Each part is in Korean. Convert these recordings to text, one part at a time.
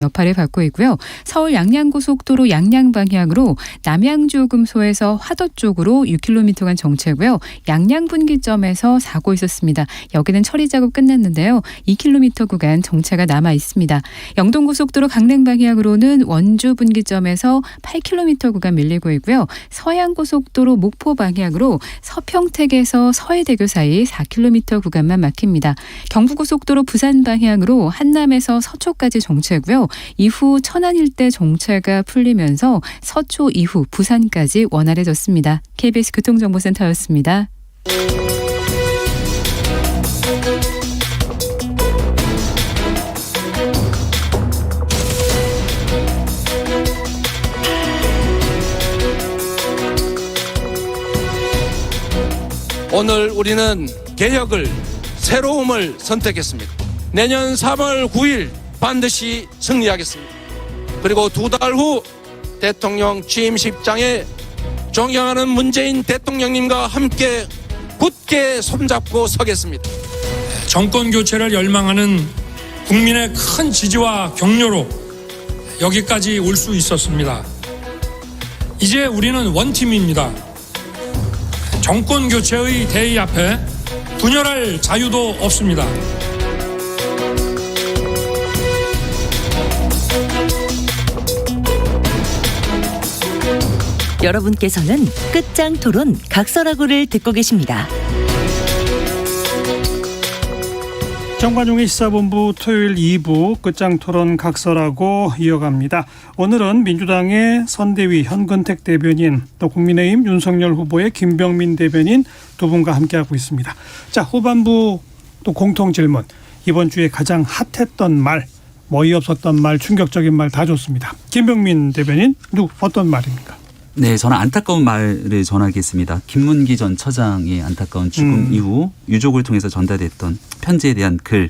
여파를 받고 있고요. 서울 양양고속도로 양양 방향으로 남양주요금소에서 화도 쪽으로 6km간 정체고요. 양양 분기점에서 사고 있었습니다. 여기는 처리 작업 끝났는데요. 2km 구간 정체가 남아 있습니다. 영동고속도로 강릉 방향으로는 원주 분기점에서 8km 구간 밀리고 있고요. 서해안고속도로 목포 방향으로 서평택에서 서해대교 사이 4km 구간만 막힙니다. 경부고속도로 부산 방향으로 한남에서 서초까지 정체고요. 이후 천안 일대 정체가 풀리면서 서초 이후 부산까지 원활해졌습니다. KBS 교통정보센터였습니다. 오늘 우리는 개혁을, 새로움을 선택했습니다. 내년 3월 9일 반드시 승리하겠습니다. 그리고 2달 후 대통령 취임식장에 존경하는 문재인 대통령님과 함께 굳게 손잡고 서겠습니다. 정권 교체를 열망하는 국민의 큰 지지와 격려로 여기까지 올 수 있었습니다. 이제 우리는 원팀입니다. 정권 교체의 대의 앞에 분열할 자유도 없습니다. 여러분께서는 끝장 토론 각설하고를 듣고 계십니다. 정관용의 시사본부 토요일 2부 끝장 토론 각설하고 이어갑니다. 오늘은 민주당의 선대위 현근택 대변인, 또 국민의힘 윤석열 후보의 김병민 대변인 두 분과 함께하고 있습니다. 자, 후반부 또 공통 질문. 이번 주에 가장 핫했던 말, 어이없었던 말, 충격적인 말 다 좋습니다. 김병민 대변인, 어떤 말입니까? 네, 저는 안타까운 말을 전하겠습니다. 김문기 전 처장의 안타까운 죽음 이후 유족을 통해서 전달됐던 편지에 대한 글,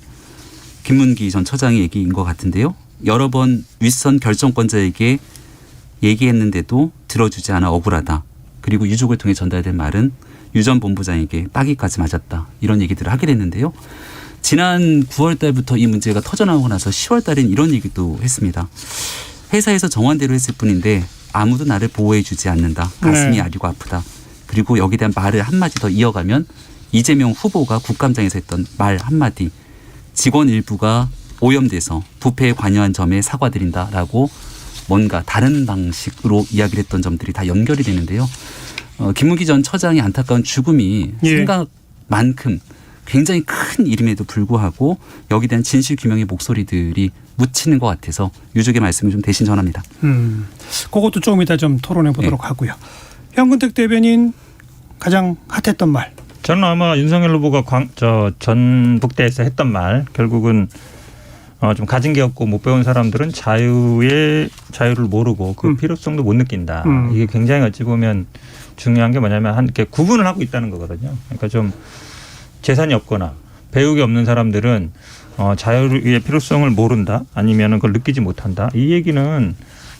김문기 전 처장의 얘기인 것 같은데요. 여러 번 윗선 결정권자에게 얘기했는데도 들어주지 않아 억울하다. 그리고 유족을 통해 전달된 말은 유 전 본부장에게 따기까지 맞았다. 이런 얘기들을 하게 됐는데요. 지난 9월 달부터 이 문제가 터져나오고 나서 10월 달엔 이런 얘기도 했습니다. 회사에서 정한대로 했을 뿐인데 아무도 나를 보호해 주지 않는다. 가슴이 아리고 아프다. 그리고 여기에 대한 말을 한마디 더 이어가면 이재명 후보가 국감장에서 했던 말 한마디. 직원 일부가 오염돼서 부패에 관여한 점에 사과드린다라고 뭔가 다른 방식으로 이야기를 했던 점들이 다 연결이 되는데요. 김문기 전 처장의 안타까운 죽음이 생각만큼 굉장히 큰 일임에도 불구하고 여기에 대한 진실 규명의 목소리들이 묻히는 것 같아서 유족의 말씀을 좀 대신 전합니다. 그것도 조금 이따 좀 토론해 보도록 하고요. 현근택 대변인 가장 핫했던 말. 저는 아마 윤석열 후보가 전북대에서 했던 말, 결국은 좀 가진 게 없고 못 배운 사람들은 자유를 모르고 그 필요성도 못 느낀다. 이게 굉장히 어찌 보면 중요한 게 뭐냐면 이렇게 구분을 하고 있다는 거거든요. 그러니까 좀 재산이 없거나 배우기 없는 사람들은 자유의 필요성을 모른다, 아니면 그걸 느끼지 못한다. 이 얘기는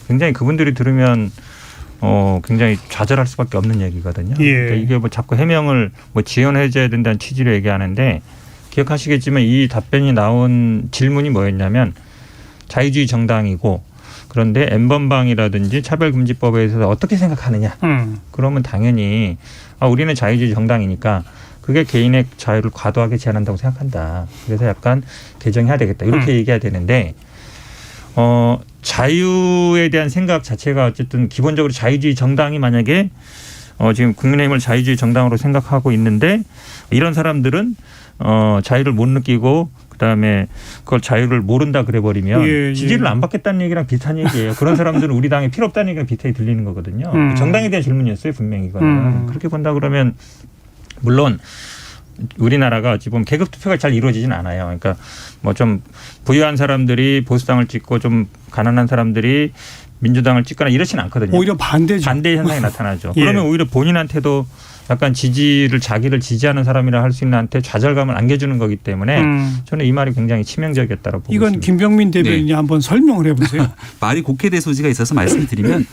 굉장히 그분들이 들으면 굉장히 좌절할 수밖에 없는 얘기거든요. 그러니까 이게 뭐 자꾸 해명을 지연해줘야 된다는 취지로 얘기하는데, 기억하시겠지만 이 답변이 나온 질문이 뭐였냐면 자유주의 정당이고 그런데 N번방이라든지 차별금지법에 대해서 어떻게 생각하느냐. 그러면 당연히 우리는 자유주의 정당이니까 그게 개인의 자유를 과도하게 제한한다고 생각한다. 그래서 약간 개정해야 되겠다. 이렇게 얘기해야 되는데 자유에 대한 생각 자체가 어쨌든 기본적으로 자유주의 정당이 만약에 지금 국민의힘을 자유주의 정당으로 생각하고 있는데 이런 사람들은 자유를 못 느끼고 그다음에 그걸 자유를 모른다 그래버리면 지지를 안 받겠다는 얘기랑 비슷한 얘기예요. 그런 사람들은 우리 당에 필요 없다는 얘기랑 비슷하게 들리는 거거든요. 정당에 대한 질문이었어요. 분명히 이거는. 그렇게 본다 그러면 물론 우리나라가 어찌 보면 계급 투표가 잘 이루어지진 않아요. 그러니까 뭐 좀 부유한 사람들이 보수당을 찍고 좀 가난한 사람들이 민주당을 찍거나 이렇지는 않거든요. 오히려 반대죠. 반대 현상이 나타나죠. 그러면 오히려 본인한테도 약간 자기를 지지하는 사람이라 할 수 있는 한테 좌절감을 안겨주는 거기 때문에 저는 이 말이 굉장히 치명적이었다고 보고 이건 있습니다. 김병민 대변인이 한번 설명을 해보세요. 말이 곡해될 소지가 있어서 말씀드리면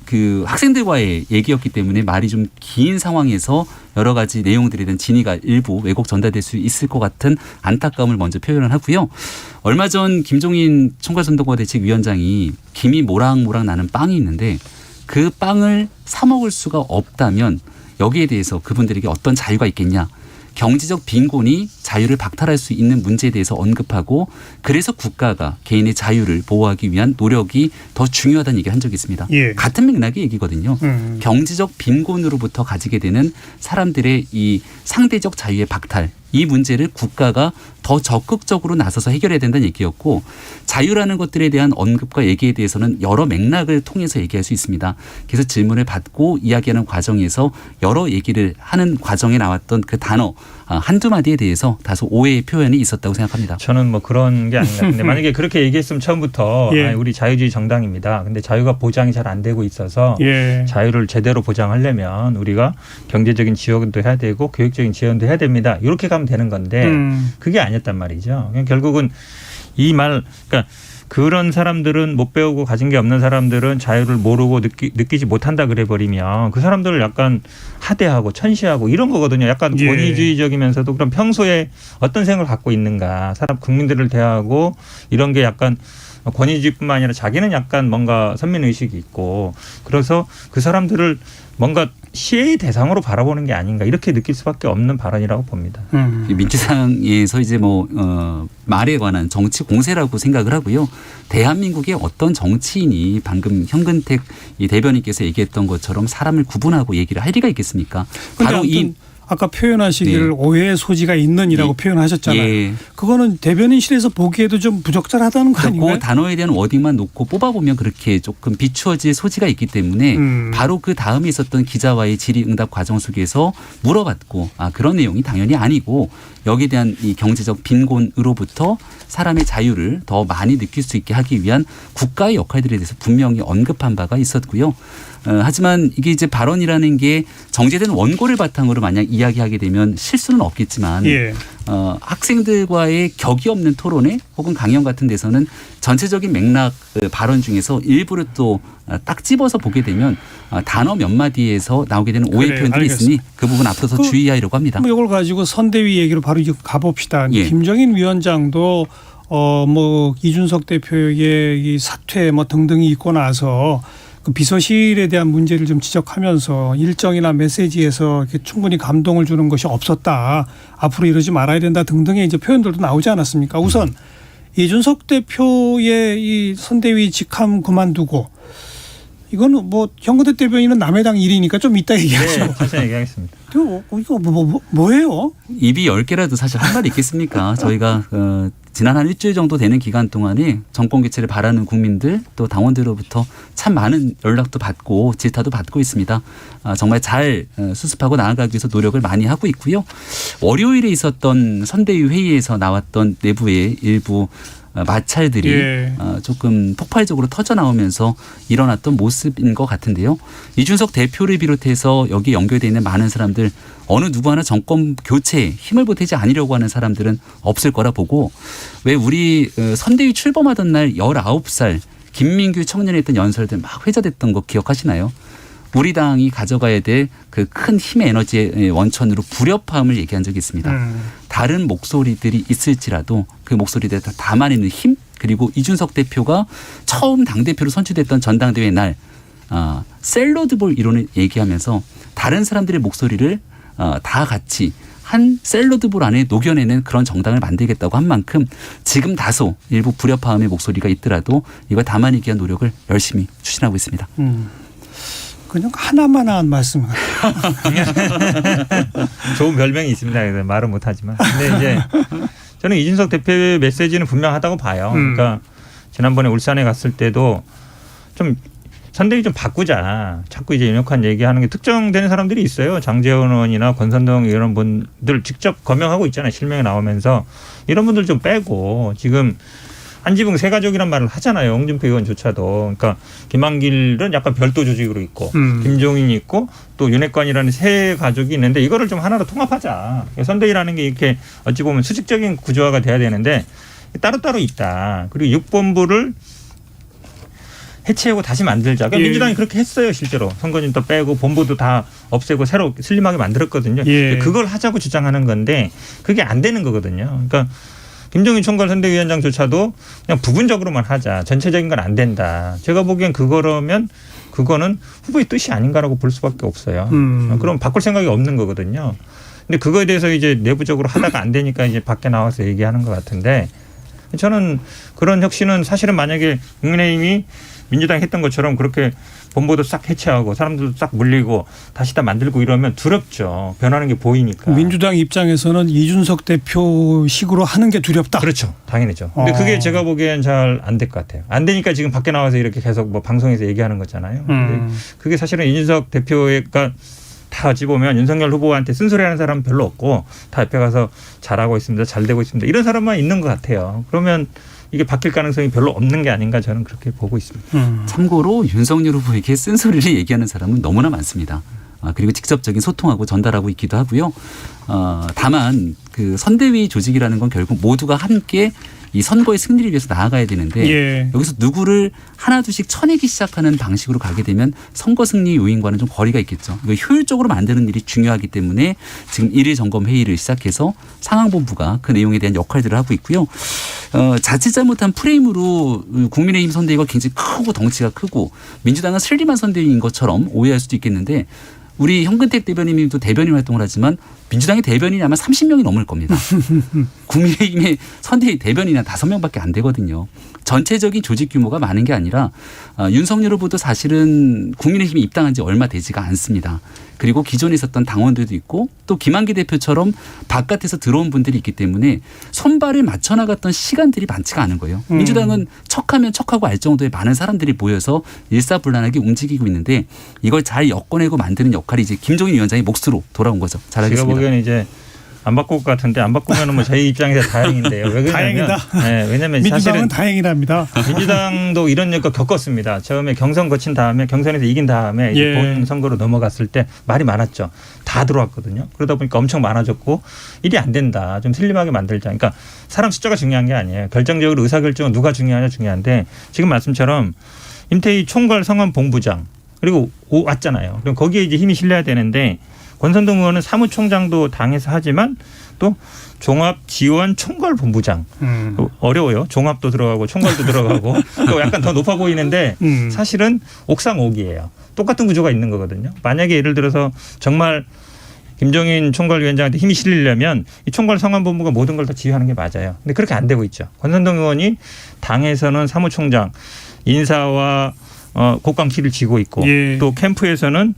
그 학생들과의 얘기였기 때문에 말이 좀 긴 상황에서 여러 가지 내용들에 대한 진위가 일부 왜곡 전달될 수 있을 것 같은 안타까움을 먼저 표현을 하고요. 얼마 전 김종인 총괄선거대책위원장이 김이 모락모락 나는 빵이 있는데 그 빵을 사 먹을 수가 없다면 여기에 대해서 그분들에게 어떤 자유가 있겠냐. 경제적 빈곤이 자유를 박탈할 수 있는 문제에 대해서 언급하고 그래서 국가가 개인의 자유를 보호하기 위한 노력이 더 중요하다는 얘기를 한 적이 있습니다. 예. 같은 맥락의 얘기거든요. 경제적 빈곤으로부터 가지게 되는 사람들의 이 상대적 자유의 박탈 이 문제를 국가가 더 적극적으로 나서서 해결해야 된다는 얘기였고 자유라는 것들에 대한 언급과 얘기에 대해서는 여러 맥락을 통해서 얘기할 수 있습니다. 그래서 질문을 받고 이야기하는 과정에서 여러 얘기를 하는 과정에 나왔던 그 단어 한두 마디에 대해서 다소 오해의 표현이 있었다고 생각합니다. 저는 뭐 그런 게 아닌가. 근데 만약에 그렇게 얘기했으면 처음부터 예. 우리 자유주의 정당입니다. 근데 자유가 보장이 잘 안 되고 있어서 예. 자유를 제대로 보장하려면 우리가 경제적인 지원도 해야 되고 교육적인 지원도 해야 됩니다. 이렇게 가면 되는 건데 그게 아니었단 말이죠. 그냥 결국은 이 말 그러니까 그런 사람들은 못 배우고 가진 게 없는 사람들은 자유를 모르고 느끼지 못한다 그래 버리면 그 사람들을 약간 하대하고 천시하고 이런 거거든요. 약간 예. 권위주의적이면서도 그럼 평소에 어떤 생각을 갖고 있는가 사람 국민들을 대하고 이런 게 약간 권위주의뿐만 아니라 자기는 약간 뭔가 선민의식이 있고 그래서 그 사람들을 뭔가 시혜의 대상으로 바라보는 게 아닌가 이렇게 느낄 수밖에 없는 발언이라고 봅니다. 민주당에서 이제 말에 관한 정치 공세라고 생각을 하고요. 대한민국의 어떤 정치인이 방금 현근택 이 대변인께서 얘기했던 것처럼 사람을 구분하고 얘기를 할 리가 있겠습니까? 바로 이 아까 표현하시기를 네. 오해의 소지가 있는이라고 예. 표현하셨잖아요. 예. 그거는 대변인실에서 보기에도 좀 부적절하다는 거 아닌가요? 그 단어에 대한 워딩만 놓고 뽑아보면 그렇게 조금 비추어질 소지가 있기 때문에 바로 그 다음에 있었던 기자와의 질의응답 과정 속에서 물어봤고 그런 내용이 당연히 아니고 여기에 대한 이 경제적 빈곤으로부터 사람의 자유를 더 많이 느낄 수 있게 하기 위한 국가의 역할들에 대해서 분명히 언급한 바가 있었고요. 하지만 이게 이제 발언이라는 게 정제된 원고를 바탕으로 만약 이야기하게 되면 실수는 없겠지만 예. 학생들과의 격이 없는 토론회 혹은 강연 같은 데서는 전체적인 맥락 발언 중에서 일부를 또 딱 집어서 보게 되면 단어 몇 마디에서 나오게 되는 오해 그래, 표현들이 알겠습니다. 있으니 그 부분 앞으로 더 주의하려고 합니다. 이걸 가지고 선대위 얘기로 바로 이제 가봅시다. 예. 김정인 위원장도 이준석 대표의 이 사퇴 등등이 있고 나서 그 비서실에 대한 문제를 좀 지적하면서 일정이나 메시지에서 이렇게 충분히 감동을 주는 것이 없었다. 앞으로 이러지 말아야 된다 등등의 이제 표현들도 나오지 않았습니까? 우선 이준석 대표의 이 선대위 직함 그만두고 이거는 현근택 대변인은 남의 당 일이니까 좀 이따 얘기하죠. 네, 천천히 얘기하겠습니다. 이거 뭐예요? 입이 10개라도 사실 할 말이 있겠습니까? 저희가 지난 한 일주일 정도 되는 기간 동안에 정권 교체를 바라는 국민들 또 당원들로부터 참 많은 연락도 받고 질타도 받고 있습니다. 정말 잘 수습하고 나아가기 위해서 노력을 많이 하고 있고요. 월요일에 있었던 선대위 회의에서 나왔던 내부의 일부 마찰들이 예. 조금 폭발적으로 터져나오면서 일어났던 모습인 것 같은데요. 이준석 대표를 비롯해서 여기에 연결되어 있는 많은 사람들 어느 누구 하나 정권 교체에 힘을 보태지 않으려고 하는 사람들은 없을 거라 보고 왜 우리 선대위 출범하던 날 19살 김민규 청년이 했던 연설들 막 회자됐던 거 기억하시나요? 우리 당이 가져가야 될 그 큰 힘의 에너지의 원천으로 불협화음을 얘기한 적이 있습니다. 다른 목소리들이 있을지라도 그 목소리들을 다 담아내는 힘 그리고 이준석 대표가 처음 당대표로 선출됐던 전당대회 날 샐러드볼 이론을 얘기하면서 다른 사람들의 목소리를 다 같이 한 샐러드볼 안에 녹여내는 그런 정당을 만들겠다고 한 만큼 지금 다소 일부 불협화음의 목소리가 있더라도 이걸 담아내기 위한 노력을 열심히 추진하고 있습니다. 그냥 하나만 한 말씀. 좋은 별명이 있습니다. 그래서 말은 못하지만. 근데 이제 저는 이준석 대표의 메시지는 분명하다고 봐요. 그러니까 지난번에 울산에 갔을 때도 좀 선대위 좀 바꾸자. 자꾸 이제 윤핵관 얘기하는 게 특정되는 사람들이 있어요. 장제원 의원이나 권선동 이런 분들 직접 거명하고 있잖아요. 실명이 나오면서 이런 분들 좀 빼고 지금 한지붕 세 가족이란 말을 하잖아요. 홍준표 의원조차도. 그러니까 김한길은 약간 별도 조직으로 있고 김종인이 있고 또 윤핵관이라는 세 가족이 있는데 이거를 좀 하나로 통합하자. 선대위라는 게 이렇게 어찌 보면 수직적인 구조화가 돼야 되는데 따로따로 있다. 그리고 6본부를 해체하고 다시 만들자. 그러니까 예. 민주당이 그렇게 했어요. 실제로 선거인도 빼고 본부도 다 없애고 새로 슬림하게 만들었거든요. 예. 그걸 하자고 주장하는 건데 그게 안 되는 거거든요. 그러니까 김종인 총괄 선대위원장조차도 그냥 부분적으로만 하자. 전체적인 건 안 된다. 제가 보기엔 그거라면 그거는 후보의 뜻이 아닌가라고 볼 수밖에 없어요. 그럼 바꿀 생각이 없는 거거든요. 근데 그거에 대해서 이제 내부적으로 하다가 안 되니까 이제 밖에 나와서 얘기하는 것 같은데 저는 그런 혁신은 사실은 만약에 국민의힘이 민주당이 했던 것처럼 그렇게 본부도 싹 해체하고 사람들도 싹 물리고 다시 다 만들고 이러면 두렵죠. 변하는 게 보이니까. 민주당 입장에서는 이준석 대표식으로 하는 게 두렵다. 그렇죠. 당연히죠. 근데 그게 제가 보기엔 잘 안 될 것 같아요. 안 되니까 지금 밖에 나와서 이렇게 계속 뭐 방송에서 얘기하는 거잖아요. 근데 그게 사실은 이준석 대표가 다 어찌 보면 윤석열 후보한테 쓴소리하는 사람은 별로 없고 다 옆에 가서 잘하고 있습니다. 잘 되고 있습니다. 이런 사람만 있는 것 같아요. 그러면 이게 바뀔 가능성이 별로 없는 게 아닌가 저는 그렇게 보고 있습니다. 참고로 윤석열 후보에게 쓴소리를 얘기하는 사람은 너무나 많습니다. 그리고 직접적인 소통하고 전달하고 있기도 하고요. 다만 그 선대위 조직이라는 건 결국 모두가 함께 이 선거의 승리를 위해서 나아가야 되는데 예. 여기서 누구를 하나둘씩 쳐내기 시작하는 방식으로 가게 되면 선거 승리 요인과는 좀 거리가 있겠죠. 이거 효율적으로 만드는 일이 중요하기 때문에 지금 1일 점검 회의를 시작해서 상황본부가 그 내용에 대한 역할들을 하고 있고요. 자칫 잘못한 프레임으로 국민의힘 선대위가 굉장히 크고 덩치가 크고 민주당은 슬림한 선대위인 것처럼 오해할 수도 있겠는데 우리 현근택 대변인님도 대변인 활동을 하지만 민주당의 대변인이 아마 30명이 넘을 겁니다. 국민의힘의 선대위 대변인이 한 5명밖에 안 되거든요. 전체적인 조직 규모가 많은 게 아니라 윤석열 후보도 사실은 국민의힘이 입당한 지 얼마 되지가 않습니다. 그리고 기존에 있었던 당원들도 있고 또 김한기 대표처럼 바깥에서 들어온 분들이 있기 때문에 손발을 맞춰나갔던 시간들이 많지가 않은 거예요. 민주당은 척하면 척하고 알 정도의 많은 사람들이 모여서 일사불란하게 움직이고 있는데 이걸 잘 엮어내고 만드는 역할이 이제 김종인 위원장의 몫으로 돌아온 거죠. 잘하겠습니다. 제가 보기에는 이제 안 바꿀 것 같은데 안 바꾸면 뭐 저희 입장에서 다행인데요. 왜 그러냐면 다행이다. 네, 왜냐하면 민주당은 사실은 다행이랍니다. 민주당도 이런 일 겪었습니다. 처음에 경선 거친 다음에 경선에서 이긴 다음에 이제 예. 본 선거로 넘어갔을 때 말이 많았죠. 다 들어왔거든요. 그러다 보니까 엄청 많아졌고 일이 안 된다. 좀 슬림하게 만들자. 그러니까 사람 숫자가 중요한 게 아니에요. 결정적으로 의사결정은 누가 중요하냐 중요한데 지금 말씀처럼 임태희 총괄 성안본부장 그리고 왔잖아요. 그럼 거기에 이제 힘이 실려야 되는데 권선동 의원은 사무총장도 당에서 하지만 또 종합지원총괄본부장 어려워요. 종합도 들어가고 총괄도 들어가고 또 약간 더 높아 보이는데 사실은 옥상옥이에요. 똑같은 구조가 있는 거거든요. 만약에 예를 들어서 정말 김종인 총괄위원장한테 힘이 실리려면 이 총괄 성안본부가 모든 걸 다 지휘하는 게 맞아요. 근데 그렇게 안 되고 있죠. 권선동 의원이 당에서는 사무총장 인사와 곡강키를 쥐고 있고 예. 또 캠프에서는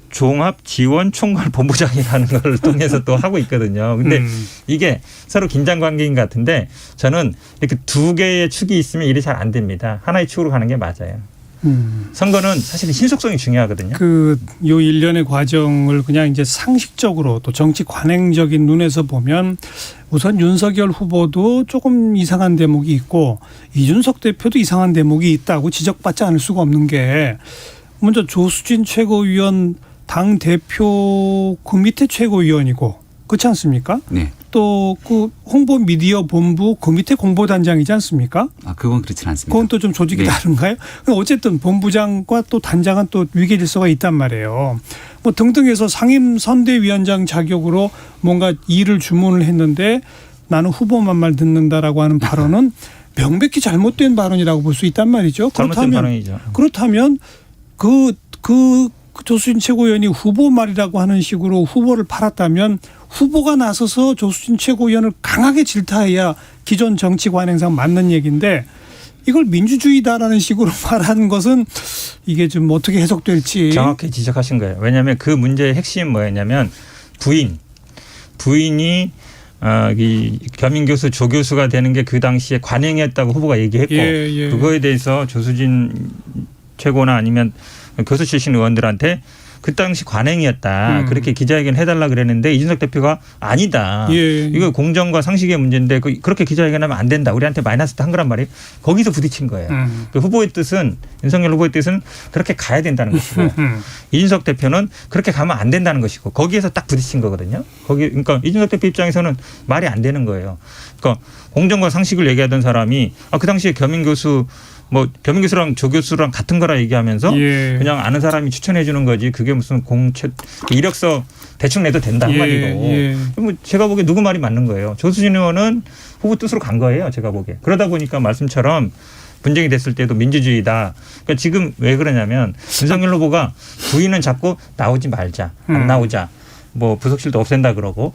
종합지원총괄본부장이라는 걸 통해서 또 하고 있거든요. 근데 이게 서로 긴장 관계인 것 같은데 저는 이렇게 두 개의 축이 있으면 일이 잘 안 됩니다. 하나의 축으로 가는 게 맞아요. 선거는 사실은 신속성이 중요하거든요. 요 일련의 과정을 그냥 이제 상식적으로 또 정치 관행적인 눈에서 보면 우선 윤석열 후보도 조금 이상한 대목이 있고 이준석 대표도 이상한 대목이 있다고 지적받지 않을 수가 없는 게 먼저 조수진 최고위원 당 대표 그 밑에 최고위원이고 그렇지 않습니까? 네. 또 그 홍보 미디어 본부 그 밑에 공보단장이지 않습니까? 그건 그렇진 않습니다. 그건 또 좀 조직이 네. 다른가요? 어쨌든 본부장과 또 단장은 또 위계 질서가 있단 말이에요. 뭐 등등해서 상임 선대위원장 자격으로 뭔가 일을 주문을 했는데 나는 후보만 말 듣는다라고 하는 발언은 명백히 잘못된 발언이라고 볼 수 있단 말이죠. 잘못된 발언이죠. 그렇다면 그 조수진 최고위원이 후보 말이라고 하는 식으로 후보를 팔았다면 후보가 나서서 조수진 최고위원을 강하게 질타해야 기존 정치 관행상 맞는 얘기인데 이걸 민주주의다라는 식으로 말하는 것은 이게 좀 어떻게 해석될지. 정확히 지적하신 거예요. 왜냐하면 그 문제의 핵심은 뭐였냐면 부인이 이 겸임 교수 조 교수가 되는 게 그 당시에 관행이었다고 후보가 얘기했고 예. 그거에 대해서 조수진 최고나 아니면 교수 출신 의원들한테 그 당시 관행이었다. 그렇게 기자회견 해달라 그랬는데 이준석 대표가 아니다. 예. 이거 공정과 상식의 문제인데 그렇게 기자회견하면 안 된다. 우리한테 마이너스 한 거란 말이에요. 거기서 부딪힌 거예요. 그 후보의 뜻은 윤석열 후보의 뜻은 그렇게 가야 된다는 것이고 이준석 대표는 그렇게 가면 안 된다는 것이고 거기에서 딱 부딪힌 거거든요. 그러니까 이준석 대표 입장에서는 말이 안 되는 거예요. 그러니까 공정과 상식을 얘기하던 사람이 그 당시에 겸임 교수 뭐 겸임 교수랑 조 교수랑 같은 거라 얘기하면서 예. 그냥 아는 사람이 추천해 주는 거지 그게 무슨 이력서 대충 내도 된다 한마디로. 예. 뭐 제가 보기에 누구 말이 맞는 거예요. 조수진 의원은 후보 뜻으로 간 거예요. 제가 보기에. 그러다 보니까 말씀처럼 분쟁이 됐을 때도 민주주의다. 그러니까 지금 왜 그러냐면 윤석열 후보가 부인은 자꾸 나오지 말자. 안 나오자. 뭐 부속실도 없앤다 그러고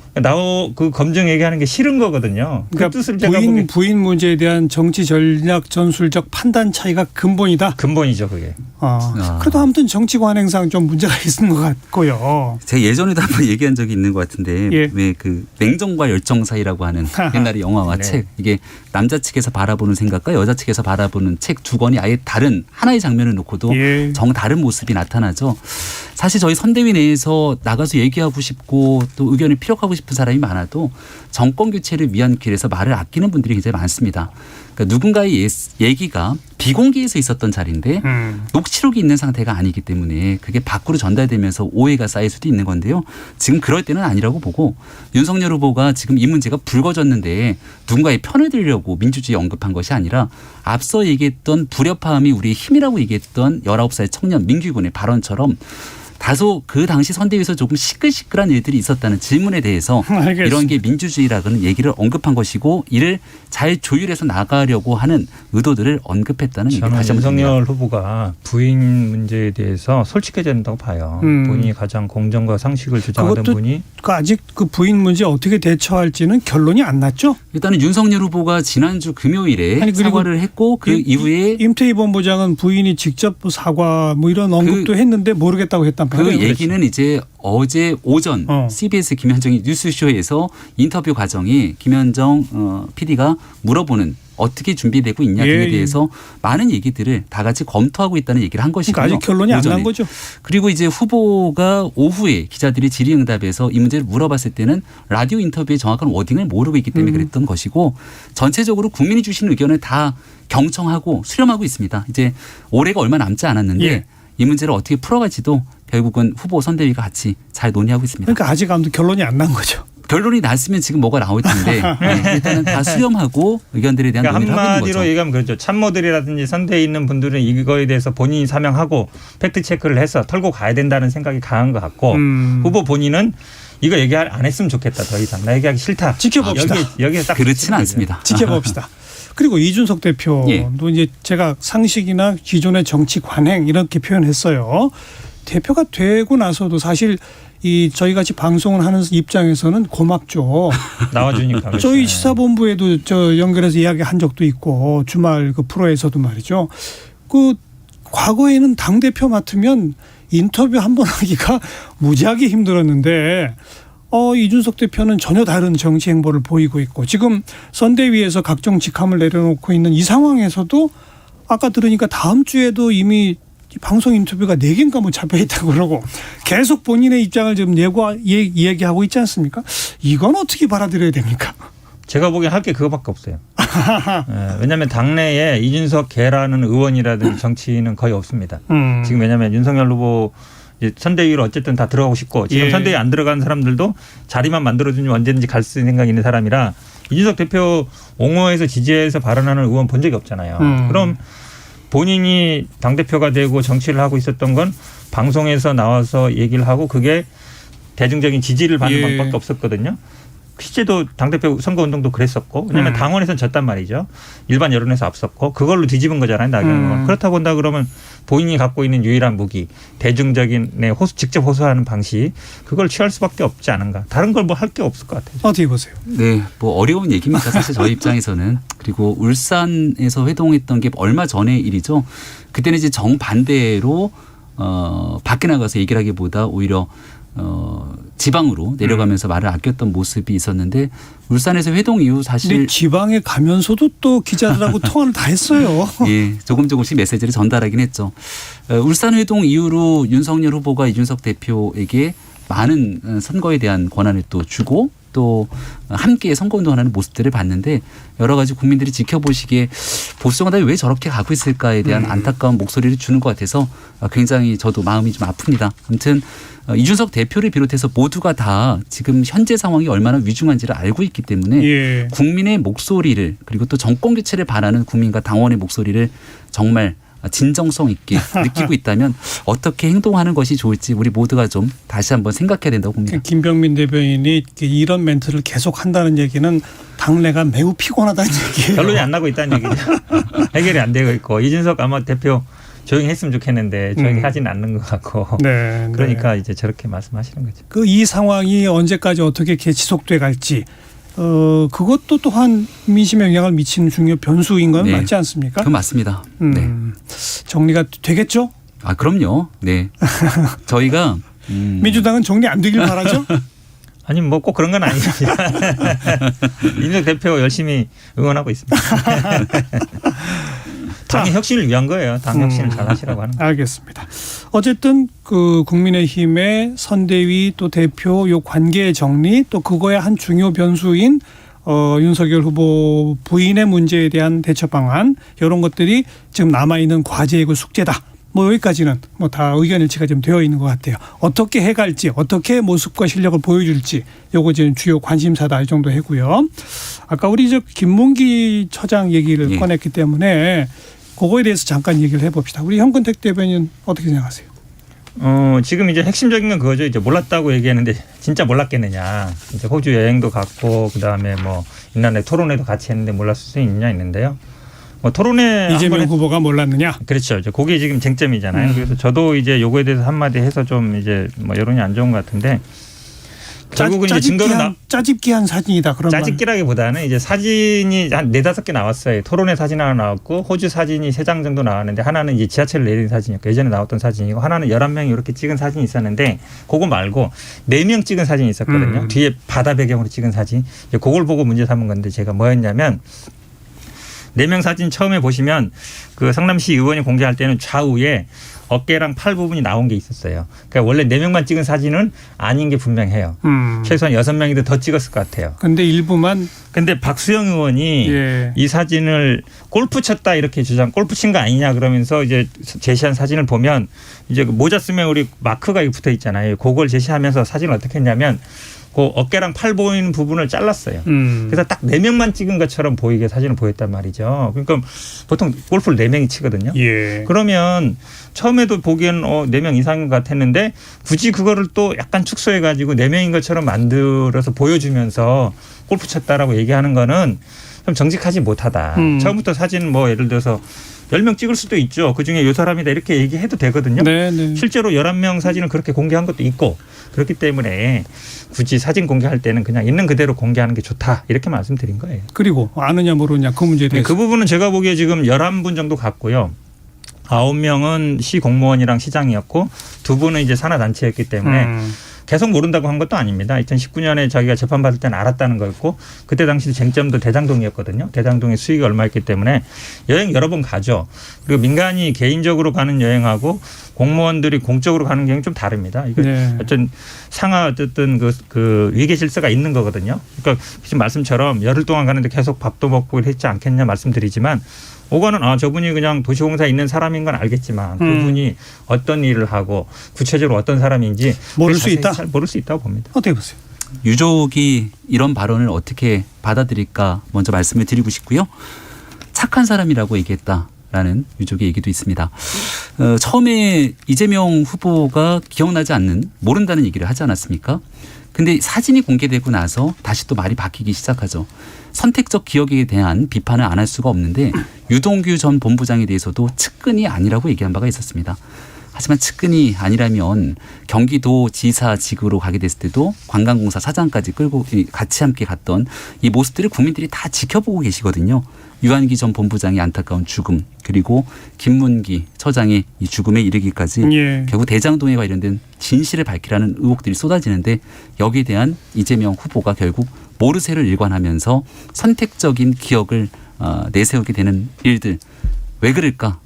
그 검증 얘기하는 게 싫은 거거든요. 그 그러니까 뜻을 제가 보기에 부인 문제에 대한 정치 전략 전술적 판단 차이가 근본이다. 근본이죠 그게. 그래도 아무튼 정치 관행상 좀 문제가 있는 것 같고요. 제가 예전에도 한번 얘기한 적이 있는 것 같은데 예. 왜 그 냉정과 열정 사이라고 하는 옛날의 영화와 네. 책 이게 남자 측에서 바라보는 생각과 여자 측에서 바라보는 책 두 권이 아예 다른 하나의 장면을 놓고도 예. 정 다른 모습이 나타나죠. 사실 저희 선대위 내에서 나가서 얘기하고 싶고 또 의견을 피력하고 싶은 사람이 많아도 정권 교체를 위한 길에서 말을 아끼는 분들이 굉장히 많습니다. 그러니까 누군가의 얘기가 비공개에서 있었던 자리인데 녹취록이 있는 상태가 아니기 때문에 그게 밖으로 전달되면서 오해가 쌓일 수도 있는 건데요. 지금 그럴 때는 아니라고 보고 윤석열 후보가 지금 이 문제가 불거졌는데 누군가의 편을 들려고 민주주의 언급한 것이 아니라 앞서 얘기했던 불협화음이 우리의 힘이라고 얘기했던 19살 청년 민규군의 발언처럼 다소 그 당시 선대위에서 조금 시끌시끌한 일들이 있었다는 질문에 대해서 알겠습니다. 이런 게 민주주의라는 얘기를 언급한 것이고 이를 잘 조율해서 나가려고 하는 의도들을 언급했다는 얘기 저는 다시 한번 듭니다. 윤석열 후보가 부인 문제에 대해서 솔직해져야 된다고 봐요. 본인이 가장 공정과 상식을 주장하던 그것도 분이 아직 그 부인 문제 어떻게 대처할지는 결론이 안 났죠. 일단은 윤석열 후보가 지난주 금요일에 아니, 그리고 사과를 했고 그 이후에 임태희 본부장은 부인이 직접 사과 뭐 이런 언급도 했는데 모르겠다고 했단 그 말이에요. 얘기는 이제 어제 오전 CBS 김현정의 뉴스쇼에서 인터뷰 과정에 김현정 PD가 물어보는 어떻게 준비되고 있냐 등에 대해서 많은 얘기들을 다 같이 검토하고 있다는 얘기를 한 것이고요. 그러니까 아직 결론이 안 오전에. 난 거죠. 그리고 이제 후보가 오후에 기자들이 질의응답에서 이 문제를 물어봤을 때는 라디오 인터뷰의 정확한 워딩을 모르고 있기 때문에 그랬던 것이고 전체적으로 국민이 주신 의견을 다 경청하고 수렴하고 있습니다. 이제 올해가 얼마 남지 않았는데 이 문제를 어떻게 풀어갈지도 결국은 후보 선대위가 같이 잘 논의하고 있습니다. 그러니까 아직 아무튼 결론이 안 난 거죠. 결론이 났으면 지금 뭐가 나올 텐데 일단은 다 수렴하고 의견들에 대한 그러니까 논의를 하고 있는 한마디로 거죠. 얘기하면 그렇죠. 참모들이라든지 선대에 있는 분들은 이거에 대해서 본인이 사명하고 팩트 체크를 해서 털고 가야 된다는 생각이 강한 것 같고 후보 본인은 이거 얘기 안 했으면 좋겠다. 더 이상 나 얘기하기 싫다. 지켜봅시다. 여기에 딱 그렇지는 않습니다. 지켜봅시다. 그리고 이준석 대표도 이제 제가 상식이나 기존의 정치 관행 이렇게 표현했어요. 대표가 되고 나서도 사실 이 저희 같이 방송을 하는 입장에서는 고맙죠. 나와주니까. 저희 시사본부에도 저 연결해서 이야기한 적도 있고 주말 그 프로에서도 말이죠. 그 과거에는 당 대표 맡으면 인터뷰 한 번 하기가 무지하게 힘들었는데 이준석 대표는 전혀 다른 정치 행보를 보이고 있고 지금 선대위에서 각종 직함을 내려놓고 있는 이 상황에서도 아까 들으니까 다음 주에도 이미 방송 인터뷰가 4개인가 뭐 잡혀 있다고 그러고 계속 본인의 입장을 지금 얘기하고 있지 않습니까? 이건 어떻게 받아들여야 됩니까? 제가 보기엔 할 게 그거밖에 없어요. 왜냐하면 당내에 이준석 개라는 의원이라든지 정치인은 거의 없습니다. 지금 왜냐하면 윤석열 후보 선대위로 어쨌든 다 들어가고 싶고 지금 선대위 안 들어간 사람들도 자리만 만들어주면 언제든지 갈 수 있는 생각이 있는 사람이라 이준석 대표 옹호해서 지지해서 발언하는 의원 본 적이 없잖아요. 그럼 본인이 당대표가 되고 정치를 하고 있었던 건 방송에서 나와서 얘기를 하고 그게 대중적인 지지를 받는 방법밖에 없었거든요. 실제도 당대표 선거운동도 그랬었고 왜냐하면 당원에서는 졌단 말이죠. 일반 여론에서 앞섰고 그걸로 뒤집은 거잖아요. 나경원. 그렇다고 한다 그러면 본인이 갖고 있는 유일한 무기 대중적인 직접 호소하는 방식 그걸 취할 수밖에 없지 않은가. 다른 걸 뭐 할 게 없을 것 같아요. 어떻게 보세요? 네, 뭐 어려운 얘기입니다. 사실 저희 입장에서는. 그리고 울산에서 회동했던 게 얼마 전의 일이죠. 그때는 이제 정반대로 밖에 나가서 얘기를 하기보다 오히려 지방으로 내려가면서 말을 아꼈던 모습이 있었는데 울산에서 회동 이후 사실 근데 지방에 가면서도 또 기자들하고 통화를 다 했어요. 예, 조금씩 메시지를 전달하긴 했죠. 울산 회동 이후로 윤석열 후보가 이준석 대표에게 많은 선거에 대한 권한을 또 주고 또 함께 선거운동하는 모습들을 봤는데 여러 가지 국민들이 지켜보시기에 보수정당이 왜 저렇게 가고 있을까에 대한 안타까운 목소리를 주는 것 같아서 굉장히 저도 마음이 좀 아픕니다. 아무튼 이준석 대표를 비롯해서 모두가 다 지금 현재 상황이 얼마나 위중한지를 알고 있기 때문에 국민의 목소리를 그리고 또 정권 교체를 바라는 국민과 당원의 목소리를 정말 진정성 있게 느끼고 있다면 어떻게 행동하는 것이 좋을지 우리 모두가 좀 다시 한번 생각해야 된다고 봅니다. 김병민 대변인이 이런 멘트를 계속 한다는 얘기는 당내가 매우 피곤하다는 얘기예요. 결론이 안 나고 있다는 얘기죠. 해결이 안 되고 있고 이준석 아마 대표 조용히 했으면 좋겠는데 조용히 하지는 않는 것 같고 네, 그러니까 이제 저렇게 말씀하시는 거죠. 이 상황이 언제까지 어떻게 지속돼 갈지 그것도 또한 민심에 영향을 미치는 중요 변수인 건 네. 맞지 않습니까? 그건 맞습니다. 네. 정리가 되겠죠? 아 그럼요. 네. 저희가 민주당은 정리 안 되길 바라죠? 아니 뭐 꼭 그런 건 아니죠. 이준석 대표 열심히 응원하고 있습니다. 당의 혁신을 위한 거예요. 당 혁신을 잘 하시라고 하는 거예요. 알겠습니다. 어쨌든 그 국민의힘의 선대위 또 대표 요 관계의 정리 또 그거의 한 중요 변수인 윤석열 후보 부인의 문제에 대한 대처 방안 이런 것들이 지금 남아있는 과제이고 숙제다. 뭐 여기까지는 뭐 다 의견 일치가 좀 되어 있는 것 같아요. 어떻게 해갈지 어떻게 모습과 실력을 보여줄지 요거 지금 주요 관심사다 이 정도 하고요. 아까 우리 김문기 처장 얘기를 예. 꺼냈기 때문에 그거에 대해서 잠깐 얘기를 해봅시다. 우리 현근택 대변인 어떻게 생각하세요? 지금 이제 핵심적인 건 그거죠. 이제 몰랐다고 얘기했는데 진짜 몰랐겠느냐. 이제 호주 여행도 갔고 그다음에 뭐 인난에 토론회도 같이 했는데 몰랐을 수 있느냐 있는데요. 뭐 토론회 이재명 후보가 몰랐느냐? 그렇죠. 이제 그게 지금 쟁점이잖아요. 그래서 저도 이제 요거에 대해서 한마디 해서 좀 이제 뭐 여론이 안 좋은 것 같은데 결국은 이제 증거는 짜집기한 사진이다. 그런 짜집기라기보다는 이제 사진이 한 4-5개 나왔어요. 토론회 사진 하나 나왔고 호주 사진이 3장 정도 나왔는데 하나는 이제 지하철 내린 사진이었고 예전에 나왔던 사진이고 하나는 11명이 이렇게 찍은 사진이 있었는데 그거 말고 4명 찍은 사진이 있었거든요. 뒤에 바다 배경으로 찍은 사진. 그걸 보고 문제 삼은 건데 제가 뭐였냐면 4명 사진 처음에 보시면 그 성남시 의원이 공개할 때는 좌우에 어깨랑 팔 부분이 나온 게 있었어요. 그러니까 원래 4명만 찍은 사진은 아닌 게 분명해요. 최소한 6명이도 더 찍었을 것 같아요. 근데 일부만. 근데 박수영 의원이 예. 이 사진을 골프 쳤다 이렇게 골프 친 거 아니냐 그러면서 이제 제시한 사진을 보면 이제 모자 쓰면 우리 마크가 붙어 있잖아요. 그걸 제시하면서 사진을 어떻게 했냐면 그 어깨랑 팔 보이는 부분을 잘랐어요. 그래서 딱 4명만 찍은 것처럼 보이게 사진을 보였단 말이죠. 그러니까 보통 골프를 4명이 치거든요. 예. 그러면 처음에도 보기에는 4명 이상인 것 같았는데 굳이 그거를 또 약간 축소해가지고 4명인 것처럼 만들어서 보여주면서 골프 쳤다라고 얘기하는 거는 좀 정직하지 못하다. 처음부터 사진 뭐 예를 들어서 10명 찍을 수도 있죠. 그중에 이 사람이다 이렇게 얘기해도 되거든요. 네네. 실제로 11명 사진을 그렇게 공개한 것도 있고 그렇기 때문에 굳이 사진 공개할 때는 그냥 있는 그대로 공개하는 게 좋다 이렇게 말씀드린 거예요. 그리고 아느냐 모르냐 그 문제에 대해서. 그 부분은 제가 보기에 지금 11분 정도 갔고요. 9명은 시 공무원이랑 시장이었고 2분은 이제 산하단체였기 때문에 계속 모른다고 한 것도 아닙니다. 2019년에 자기가 재판받을 때는 알았다는 거였고 그때 당시 쟁점도 대장동이었거든요. 대장동의 수익이 얼마였기 때문에 여행 여러 번 가죠. 그리고 민간이 개인적으로 가는 여행하고 공무원들이 공적으로 가는 경우는 좀 다릅니다. 이거 네. 어쨌든 그 위계 질서가 있는 거거든요. 그러니까 지금 말씀처럼 열흘 동안 가는데 계속 밥도 먹고 했지 않겠냐 말씀드리지만 오가는 저분이 그냥 도시공사에 있는 사람인 건 알겠지만 그분이 어떤 일을 하고 구체적으로 어떤 사람인지 모를 수 있다? 잘 모를 수 있다고 봅니다. 어떻게 보세요? 유족이 이런 발언을 어떻게 받아들일까 먼저 말씀을 드리고 싶고요. 착한 사람이라고 얘기했다라는 유족의 얘기도 있습니다. 처음에 이재명 후보가 기억나지 않는 모른다는 얘기를 하지 않았습니까? 근데 사진이 공개되고 나서 다시 또 말이 바뀌기 시작하죠. 선택적 기억에 대한 비판을 안 할 수가 없는데 유동규 전 본부장에 대해서도 측근이 아니라고 얘기한 바가 있었습니다. 하지만 측근이 아니라면 경기도 지사직으로 가게 됐을 때도 관광공사 사장까지 끌고 같이 함께 갔던 이 모습들을 국민들이 다 지켜보고 계시거든요. 유한기 전 본부장의 안타까운 죽음 그리고 김문기 처장의 이 죽음에 이르기까지 예. 결국 대장동에 관련된 진실을 밝히라는 의혹들이 쏟아지는데 여기에 대한 이재명 후보가 결국 모르쇠를 일관하면서 선택적인 기억을 내세우게 되는 일들 왜 그럴까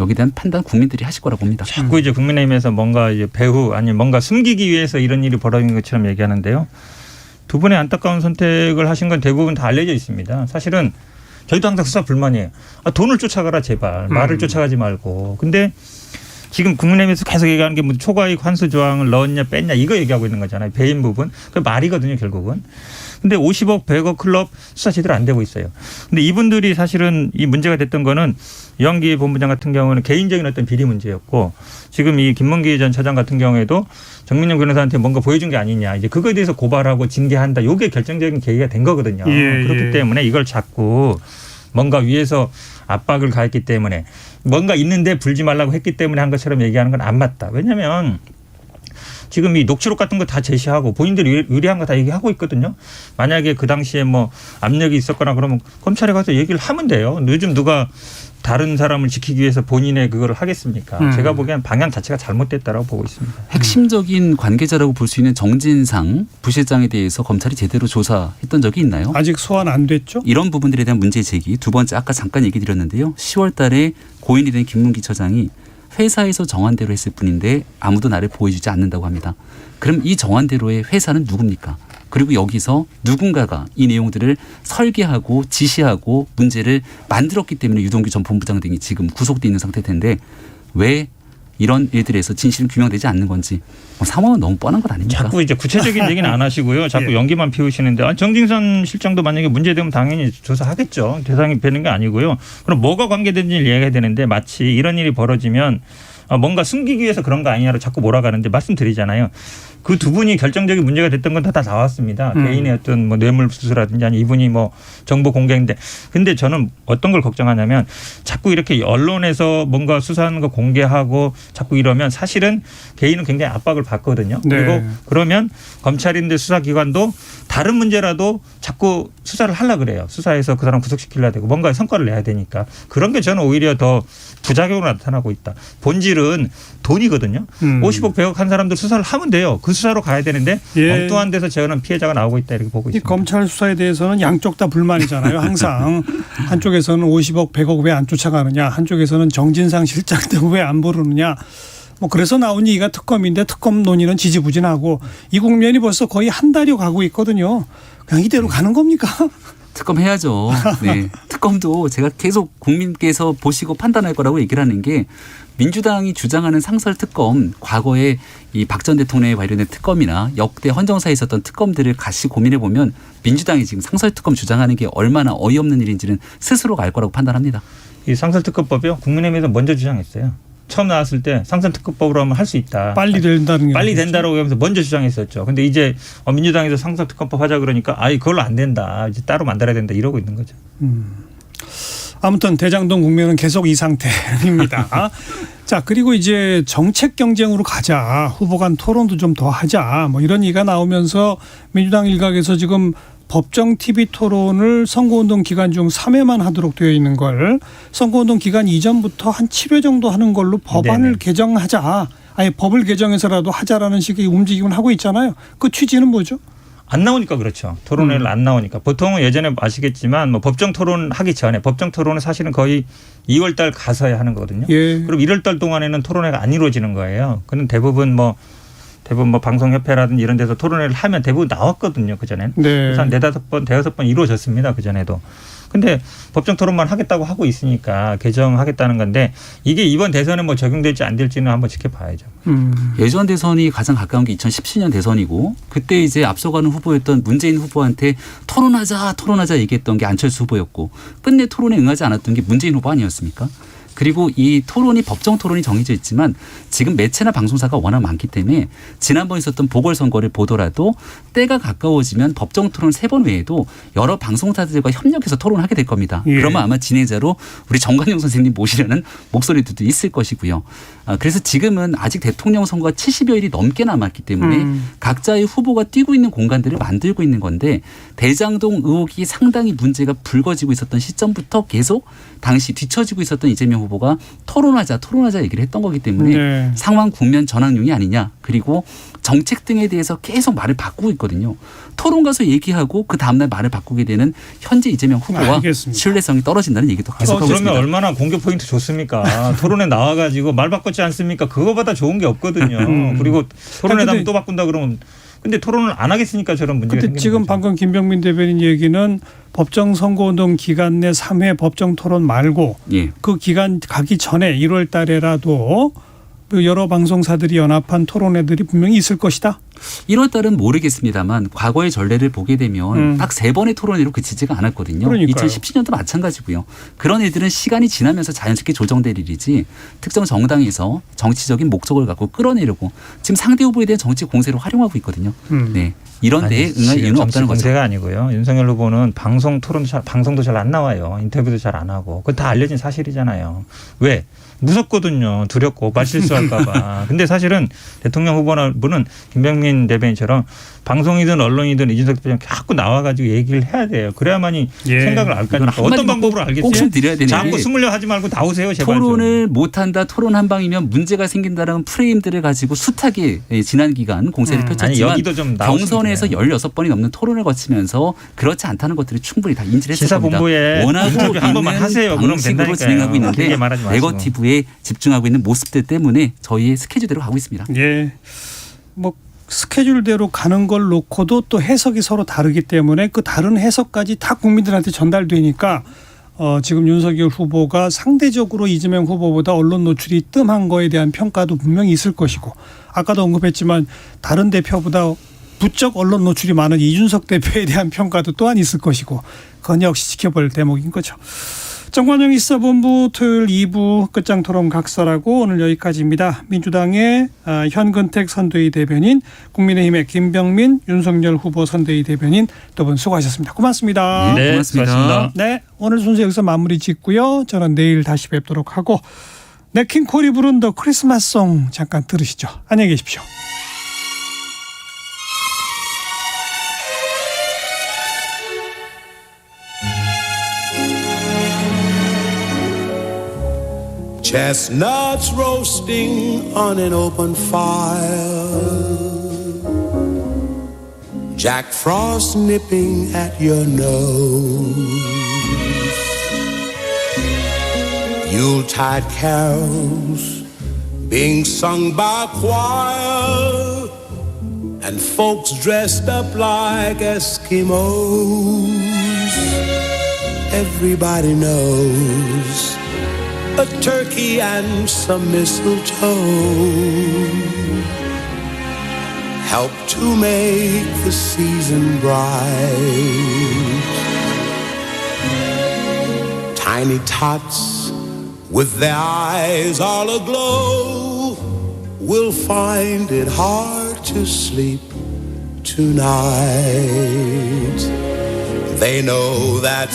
여기에 대한 판단 국민들이 하실 거라고 봅니다. 자꾸 이제 국민의힘에서 뭔가 이제 배후 아니 뭔가 숨기기 위해서 이런 일이 벌어진 것처럼 얘기하는데요. 두 분의 안타까운 선택을 하신 건 대부분 다 알려져 있습니다. 사실은 저희도 항상 수사 불만이에요. 돈을 쫓아가라 제발. 말을 쫓아가지 말고. 근데 지금 국민의힘에서 계속 얘기하는 게 뭐 초과이익 환수 조항을 넣었냐 뺐냐 이거 얘기하고 있는 거잖아요. 배임 부분. 그 말이거든요 결국은. 근데 50억 100억 클럽 수사 제대로 안 되고 있어요. 근데 이분들이 사실은 이 문제가 됐던 거는 이완기 본부장 같은 경우는 개인적인 어떤 비리 문제였고 지금 이 김문기 전 처장 같은 경우에도 정민영 변호사한테 뭔가 보여준 게 아니냐. 이제 그거에 대해서 고발하고 징계한다. 이게 결정적인 계기가 된 거거든요. 그렇기 때문에 이걸 자꾸 뭔가 위에서 압박을 가했기 때문에 뭔가 있는데 불지 말라고 했기 때문에 한 것처럼 얘기하는 건 안 맞다. 왜냐하면 지금 이 녹취록 같은 거 다 제시하고 본인들이 의뢰한 거 다 얘기하고 있거든요. 만약에 그 당시에 뭐 압력이 있었거나 그러면 검찰에 가서 얘기를 하면 돼요. 요즘 누가 다른 사람을 지키기 위해서 본인의 그거를 하겠습니까? 제가 보기엔 방향 자체가 잘못됐다라고 보고 있습니다. 핵심적인 관계자라고 볼 수 있는 정진상 부실장에 대해서 검찰이 제대로 조사했던 적이 있나요? 아직 소환 안 됐죠? 이런 부분들에 대한 문제 제기. 두 번째 아까 잠깐 얘기 드렸는데요. 10월 달에 고인이 된 김문기 처장이 회사에서 정한 대로 했을 뿐인데 아무도 나를 보여주지 않는다고 합니다. 그럼 이 정한 대로의 회사는 누굽니까? 그리고 여기서 누군가가 이 내용들을 설계하고 지시하고 문제를 만들었기 때문에 유동규 전 본부장 등이 지금 구속돼 있는 상태일 텐데 왜 이런 일들에서 진실은 규명되지 않는 건지 상황은 너무 뻔한 것 아닙니까? 자꾸 이제 구체적인 얘기는 안 하시고요. 자꾸 연기만 피우시는데 정진선 실장도 만약에 문제되면 당연히 조사하겠죠. 대상이 되는 게 아니고요. 그럼 뭐가 관계된지를 이야기해야 되는데 마치 이런 일이 벌어지면 뭔가 숨기기 위해서 그런 거 아니냐로 자꾸 몰아가는데 말씀드리잖아요. 그 두 분이 결정적인 문제가 됐던 건 다 나왔습니다. 개인의 어떤 뭐 뇌물 수수라든지 아니 이분이 뭐 정보 공개인데 근데 저는 어떤 걸 걱정하냐면 자꾸 이렇게 언론에서 뭔가 수사하는 거 공개하고 자꾸 이러면 사실은 개인은 굉장히 압박을 받거든요. 네. 그리고 그러면 검찰인데 수사기관도 다른 문제라도 자꾸 수사를 하려고 그래요. 수사해서 그 사람 구속시키려야 되고 뭔가 성과를 내야 되니까 그런 게 저는 오히려 더 부작용으로 나타나고 있다. 본질은 돈이거든요. 50억 100억 한 사람들 수사를 하면 돼요. 그 수사로 가야 되는데 엉뚱한 데서 저는 피해자가 나오고 있다 이렇게 보고 이 있습니다. 검찰 수사에 대해서는 양쪽 다 불만이잖아요. 항상 한쪽에서는 50억 100억 왜 안 쫓아가느냐. 한쪽에서는 정진상 실장 등 왜 안 부르느냐. 뭐 그래서 나온 얘기가 특검인데 특검 논의는 지지부진하고 이 국면이 벌써 거의 한 달여 가고 있거든요. 그냥 이대로 가는 겁니까? 특검 해야죠. 네. 특검도 제가 계속 국민께서 보시고 판단할 거라고 얘기를 하는 게 민주당이 주장하는 상설 특검 과거에 이 박 전 대통령에 관련된 특검이나 역대 헌정사에 있었던 특검들을 같이 고민해 보면 민주당이 지금 상설 특검 주장하는 게 얼마나 어이없는 일인지는 스스로가 알 거라고 판단합니다. 이 상설특검법이요. 국민의힘에서 먼저 주장했어요. 처음 나왔을 때 상설특검법으로 하면 할 수 있다. 빨리 된다는 게 빨리 된다라고 하면서 먼저 주장했었죠. 근데 이제 민주당에서 상설특검법 하자 그러니까 아이 그걸로 안 된다. 이제 따로 만들어야 된다 이러고 있는 거죠. 아무튼 대장동 국면은 계속 이 상태입니다. 자, 그리고 이제 정책 경쟁으로 가자. 후보 간 토론도 좀 더 하자. 뭐 이런 얘기가 나오면서 민주당 일각에서 지금 법정 TV 토론을 선거운동 기간 중 3회만 하도록 되어 있는 걸 선거운동 기간 이전부터 한 7회 정도 하는 걸로 법안을 네네. 개정하자. 아예 법을 개정해서라도 하자라는 식의 움직임을 하고 있잖아요. 그 취지는 뭐죠? 안 나오니까 그렇죠. 토론회를 안 나오니까. 보통은 예전에 아시겠지만 뭐 법정 토론 하기 전에 법정 토론은 사실은 거의 2월 달 가서야 하는 거거든요. 예. 그럼 1월 달 동안에는 토론회가 안 이루어지는 거예요. 그는 대부분 뭐 방송협회라든지 이런 데서 토론회를 하면 대부분 나왔거든요. 그전에는. 네. 그래서 한 4-5번, 5번 이루어졌습니다. 그전에도. 근데 법정 토론만 하겠다고 하고 있으니까 개정하겠다는 건데 이게 이번 대선에 뭐 적용될지 안 될지는 한번 지켜봐야죠. 예전 대선이 가장 가까운 게 2017년 대선이고 그때 이제 앞서가는 후보였던 문재인 후보한테 토론하자 얘기했던 게 안철수 후보였고 끝내 토론에 응하지 않았던 게 문재인 후보 아니었습니까? 그리고 이 토론이 법정 토론이 정해져 있지만 지금 매체나 방송사가 워낙 많기 때문에 지난번 있었던 보궐선거를 보더라도 때가 가까워지면 법정 토론 3번 외에도 여러 방송사들과 협력해서 토론을 하게 될 겁니다. 예. 그러면 아마 진행자로 우리 정관용 선생님 모시려는 목소리들도 있을 것이고요. 그래서 지금은 아직 대통령 선거가 70여일이 넘게 남았기 때문에 각자의 후보가 뛰고 있는 공간들을 만들고 있는 건데 대장동 의혹이 상당히 문제가 불거지고 있었던 시점부터 계속 당시 뒤처지고 있었던 이재명 후보가 토론하자 얘기를 했던 거기 때문에 네. 상황 국면 전환용이 아니냐. 그리고 정책 등에 대해서 계속 말을 바꾸고 있거든요. 토론 가서 얘기하고 그 다음날 말을 바꾸게 되는 현재 이재명 후보와 알겠습니다. 신뢰성이 떨어진다는 얘기도 계속하고 그러면 있습니다. 얼마나 공격 포인트 좋습니까? 토론에 나와가지고 말 바꿨지 않습니까? 그거보다 좋은 게 없거든요. 그리고 토론에 나면 또 바꾼다 그러면 근데 토론을 안 하겠으니까 저런 문제가 근데 생기는 지금 거죠. 방금 김병민 대변인 얘기는 법정 선거운동 기간 내 3회 법정 토론 말고 예. 그 기간 가기 전에 1월 달에라도 여러 방송사들이 연합한 토론회들이 분명히 있을 것이다. 1월 달은 모르겠습니다만 과거의 전례를 보게 되면 딱 3번의 토론회로 그치지가 않았거든요. 그러니까요. 2017년도 마찬가지고요. 그런 일들은 시간이 지나면서 자연스럽게 조정될 일이지 특정 정당에서 정치적인 목적을 갖고 끌어내려고 지금 상대 후보에 대한 정치 공세로 활용하고 있거든요. 네. 이런 데에 응할 이유는 없다는 거죠. 공세가 아니고요. 윤석열 후보는 방송도 잘 안 나와요. 인터뷰도 잘 안 하고. 그건 다 알려진 사실이잖아요. 왜? 무섭거든요. 두렵고 말실수할까 봐. 근데 사실은 대통령 후보는 김병민 대변인처럼 방송이든 언론이든 이준석 대표는 자꾸 나와가지고 얘기를 해야 돼요. 그래야만이 생각을 알 거니까. 어떤 방법으로 알겠어요? 꼭 좀 드려야 되는데. 자꾸 숨으려 하지 말고 나오세요. 제발. 토론을 못한다. 토론 한 방이면 문제가 생긴다는 프레임들을 가지고 숱하게 지난 기간 공세를 펼쳤지만 아니, 여기도 좀 경선에서 16번이 넘는 토론을 거치면서 그렇지 않다는 것들을 충분히 다 인지를 했을 겁니다. 시사본부에 원하고 인터뷰 한 번만 하세요. 그럼 방식으로 된다니까요. 진행하고 있는데 길게 말하지 마시고. 네거티브에 집중하고 있는 모습들 때문에 저희의 스케줄대로 가고 있습니다. 예. 뭐 스케줄대로 가는 걸 놓고도 또 해석이 서로 다르기 때문에 그 다른 해석까지 다 국민들한테 전달되니까 지금 윤석열 후보가 상대적으로 이재명 후보보다 언론 노출이 뜸한 거에 대한 평가도 분명히 있을 것이고 아까도 언급했지만 다른 대표보다 부쩍 언론 노출이 많은 이준석 대표에 대한 평가도 또한 있을 것이고 그건 역시 지켜볼 대목인 거죠. 정관용 시사본부 토요일 2부 끝장 토론 각설하고 오늘 여기까지입니다. 민주당의 현근택 선대위 대변인, 국민의힘의 김병민, 윤석열 후보 선대위 대변인 두 분 수고하셨습니다. 고맙습니다. 네, 고맙습니다. 수고하셨습니다. 네, 오늘 순서 여기서 마무리 짓고요. 저는 내일 다시 뵙도록 하고 넷킹콜이 부른 더 크리스마스송 잠깐 들으시죠. 안녕히 계십시오. Chestnuts roasting on an open fire, Jack Frost nipping at your nose, Yuletide carols being sung by a choir, and folks dressed up like Eskimos. Everybody knows a turkey and some mistletoe help to make the season bright. Tiny tots with their eyes all aglow will find it hard to sleep tonight. They know that